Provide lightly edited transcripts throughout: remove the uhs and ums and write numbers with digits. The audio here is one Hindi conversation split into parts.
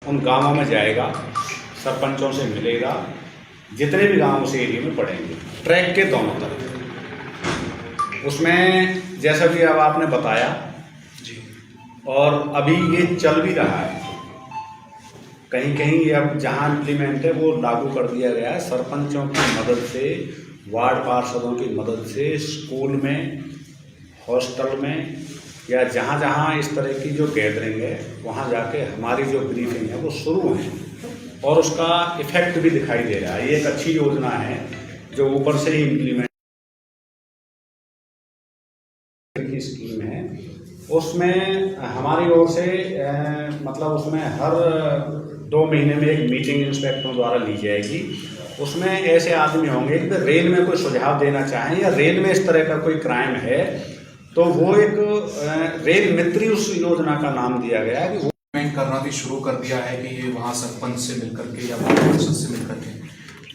उन गांवों में जाएगा, सरपंचों से मिलेगा, जितने भी गांव उस एरिया में पड़ेंगे, ट्रैक के दोनों तरफ। उसमें जैसा कि अब आपने बताया जी, और अभी ये चल भी रहा है, कहीं कहीं ये अब जहाँ इम्प्लीमेंट है वो लागू कर दिया गया है। सरपंचों की मदद से, वार्ड पार्षदों की मदद से स्कूल में, हॉस्टल में या जहाँ जहाँ इस तरह की जो गैदरिंग है वहाँ जाके हमारी जो ब्रीफिंग है वो शुरू है और उसका इफेक्ट भी दिखाई दे रहा है। ये एक अच्छी योजना है जो ऊपर से ही इम्प्लीमेंट की स्कीम है। उसमें हमारी ओर से मतलब उसमें हर 2 महीने में एक मीटिंग इंस्पेक्टरों द्वारा ली जाएगी। उसमें ऐसे आदमी होंगे कि रेल में कोई सुझाव देना चाहें या रेल में इस तरह का कोई क्राइम है तो वो एक रेल मित्री उस योजना का नाम दिया गया है कि वो करना भी शुरू कर दिया है कि ये वहाँ सरपंच से मिलकर के या वार्ड पार्षद से मिलकर के,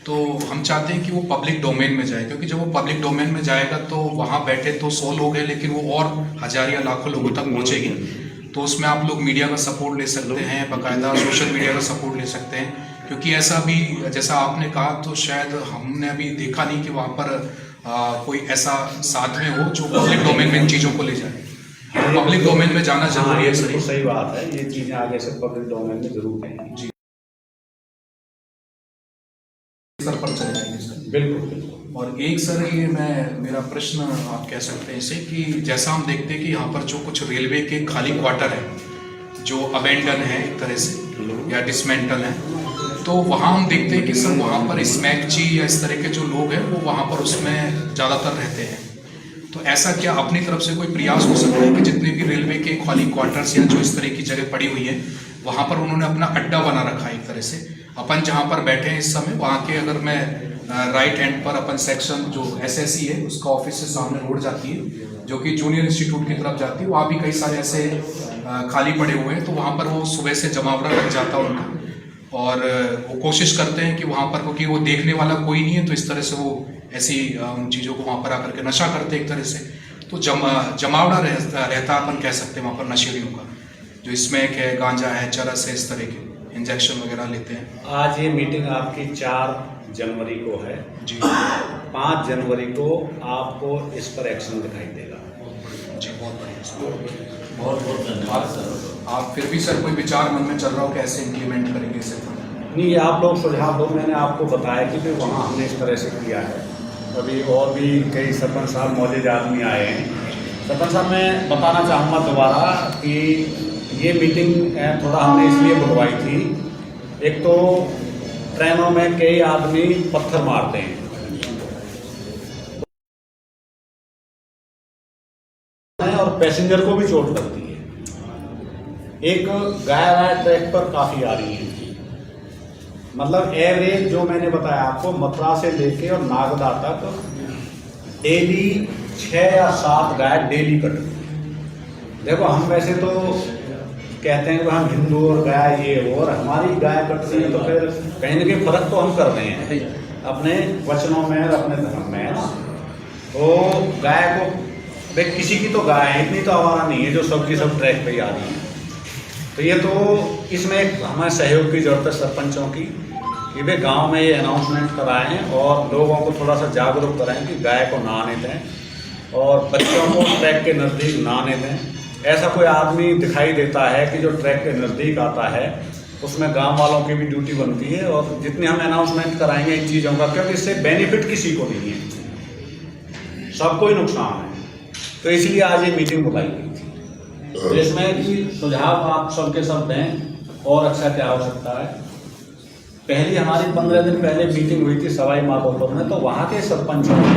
तो हम चाहते हैं कि वो पब्लिक डोमेन में जाए, क्योंकि जब वो पब्लिक डोमेन में जाएगा तो वहाँ बैठे तो 100 लोग हैं लेकिन वो और हज़ार या लाखों लोगों तक पहुँचेगी। तो उसमें आप लोग मीडिया का सपोर्ट ले सकते हैं, बाकायदा सोशल मीडिया का सपोर्ट ले सकते हैं, क्योंकि ऐसा भी जैसा आपने कहा तो शायद हमने अभी देखा नहीं कि वहाँ पर कोई ऐसा साथ में हो जो पब्लिक डोमेन में इन चीज़ों को ले जाए। पब्लिक डोमेन में जाना जरूरी है। तो सही बात है, ये चीज़ें आगे से पब्लिक डोमेन में जरूर हैं जी, सर पर चले जाएंगे सर। बिल्कुल। और एक सर ये मेरा प्रश्न आप कह सकते हैं इसे कि जैसा हम देखते हैं कि यहाँ पर जो कुछ रेलवे के खाली क्वार्टर है जो अबेंडन है एक तरह से या डिसमेंटल है, तो वहाँ हम देखते हैं कि सर वहाँ पर स्मैकची या इस तरह के जो लोग हैं वो वहाँ पर उसमें ज़्यादातर रहते हैं। तो ऐसा क्या अपनी तरफ से कोई प्रयास हो सकता है कि जितने भी रेलवे के खाली क्वार्टर्स या जो इस तरह की जगह पड़ी हुई है वहाँ पर उन्होंने अपना अड्डा बना रखा है एक तरह से, अपन जहाँ पर बैठे हैं इस समय वहाँ के अगर मैं राइट हैंड पर अपन सेक्शन जो SSC है उसका ऑफिस से सामने रोड जाती है जो कि जूनियर इंस्टीट्यूट की तरफ जाती है, वहाँ भी कई सारे ऐसे खाली पड़े हुए हैं। तो वहाँ पर वो सुबह से जमावड़ा लग जाता है उनका और वो कोशिश करते हैं कि वहाँ पर, क्योंकि वो देखने वाला कोई नहीं है तो इस तरह से वो ऐसी उन चीज़ों को वहाँ पर आकर के नशा करते एक तरह से। तो जमावड़ा रहता अपन कह सकते हैं वहाँ पर नशेड़ियों का, जो स्मैक है, गांजा है, चरस है, इस तरह के इंजेक्शन वगैरह लेते हैं। आज ये मीटिंग आपकी 4 जनवरी को है जी। 5 जनवरी को आपको इस पर एक्शन दिखाई देगा जी। बहुत बढ़िया, बहुत धन्यवाद। आप फिर भी सर कोई विचार मन में चल रहा हो कैसे इम्प्लीमेंट करेंगे इसे? नहीं, आप लोग सुझाव दो, मैंने आपको बताया कि भाई वहाँ हमने इस तरह से किया है। अभी और भी कई सरपंच साहब मौजूद आदमी आए हैं। सरपंच साहब मैं बताना चाहूँगा दोबारा कि ये मीटिंग थोड़ा हमने इसलिए बुलवाई थी, एक तो ट्रेनों में कई आदमी पत्थर मारते हैं और पैसेंजर को भी चोट लगती है। एक गाय ट्रैक पर काफ़ी आ रही है, मतलब एवरेज जो मैंने बताया आपको मथुरा से लेके और नागदा तक डेली 6 या 7 गाय डेली कट रही है। देखो हम वैसे तो कहते हैं कि हम हिंदू और गाय ये हो, और हमारी गाय कट रही है तो फिर कहीं ना कहीं फर्क तो हम कर रहे हैं अपने वचनों में और अपने धर्म में, है ना। तो गाय को भाई किसी की तो गाय है, इतनी तो आवारा नहीं है जो सबकी सब ट्रैक पे ही आ रही है। तो ये तो इसमें एक हमें सहयोग की जरूरत है सरपंचों की कि भाई गांव में ये अनाउंसमेंट कराएं और लोगों को थोड़ा सा जागरूक कराएं कि गाय को ना आने दें और बच्चों को ट्रैक के नज़दीक ना आने दें। ऐसा कोई आदमी दिखाई देता है कि जो ट्रैक के नज़दीक आता है उसमें गांव वालों की भी ड्यूटी बनती है, और जितनी हम अनाउंसमेंट कराएंगे इन चीज़ों का, क्योंकि इससे बेनिफिट किसी को नहीं है, सबको ही नुकसान है। तो इसलिए आज ये मीटिंग बुलाई गई थी, तो इसमें कि सुझाव आप सबके सब दें और अच्छा क्या हो सकता है। पहली हमारी 15 दिन पहले मीटिंग हुई थी सवाई माधोपुर में, तो वहाँ के सरपंचों ने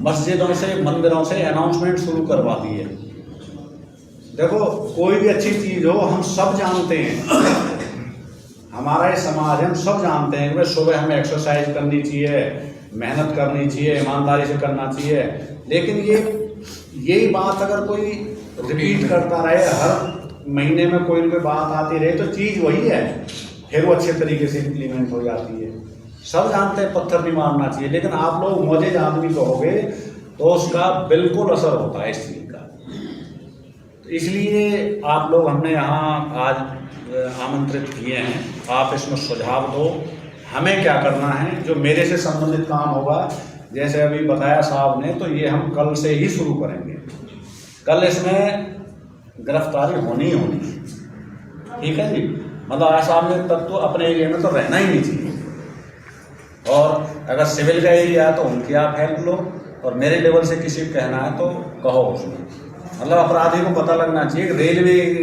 मस्जिदों से, मंदिरों से अनाउंसमेंट शुरू करवा दी है। देखो कोई भी अच्छी चीज़ हो, हम सब जानते हैं, हमारा ये समाज है, हम सब जानते हैं कि भाई सुबह हमें एक्सरसाइज करनी चाहिए, मेहनत करनी चाहिए, ईमानदारी से करना चाहिए, लेकिन यही बात अगर कोई रिपीट करता रहे, हर महीने में कोई ना कोई बात आती रहे, तो चीज़ वही है, फिर वो अच्छे तरीके से इम्प्लीमेंट हो जाती है। सब जानते हैं पत्थर नहीं मारना चाहिए, लेकिन आप लोग मौजूद आदमी कहोगे तो उसका बिल्कुल असर होता है इस चीज़ का। तो इसलिए आप लोग, हमने यहाँ आज आमंत्रित किए हैं, आप इसमें सुझाव दो, हमें क्या करना है, जो मेरे से संबंधित काम होगा, जैसे अभी बताया साहब ने, तो ये हम कल से ही शुरू करेंगे। कल इसमें गिरफ्तारी होनी ही होनी है, ठीक है जी। मतलब असामान्य तत्व अपने एरिया में तो रहना ही नहीं चाहिए, और अगर सिविल का एरिया है तो उनकी आप हेल्प लो, और मेरे लेवल से किसी को कहना है तो कहो उसमें। मतलब अपराधी को पता लगना चाहिए कि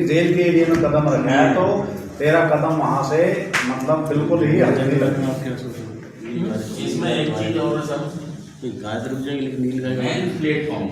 जेल के एरिया में कदम रखा है तो तेरा कदम वहाँ से मतलब बिल्कुल ही हल्के लगना। इसमें एक चीज और है सर, गाय तो रुक जाएगी लेकिन नील गाय प्लेटफॉर्म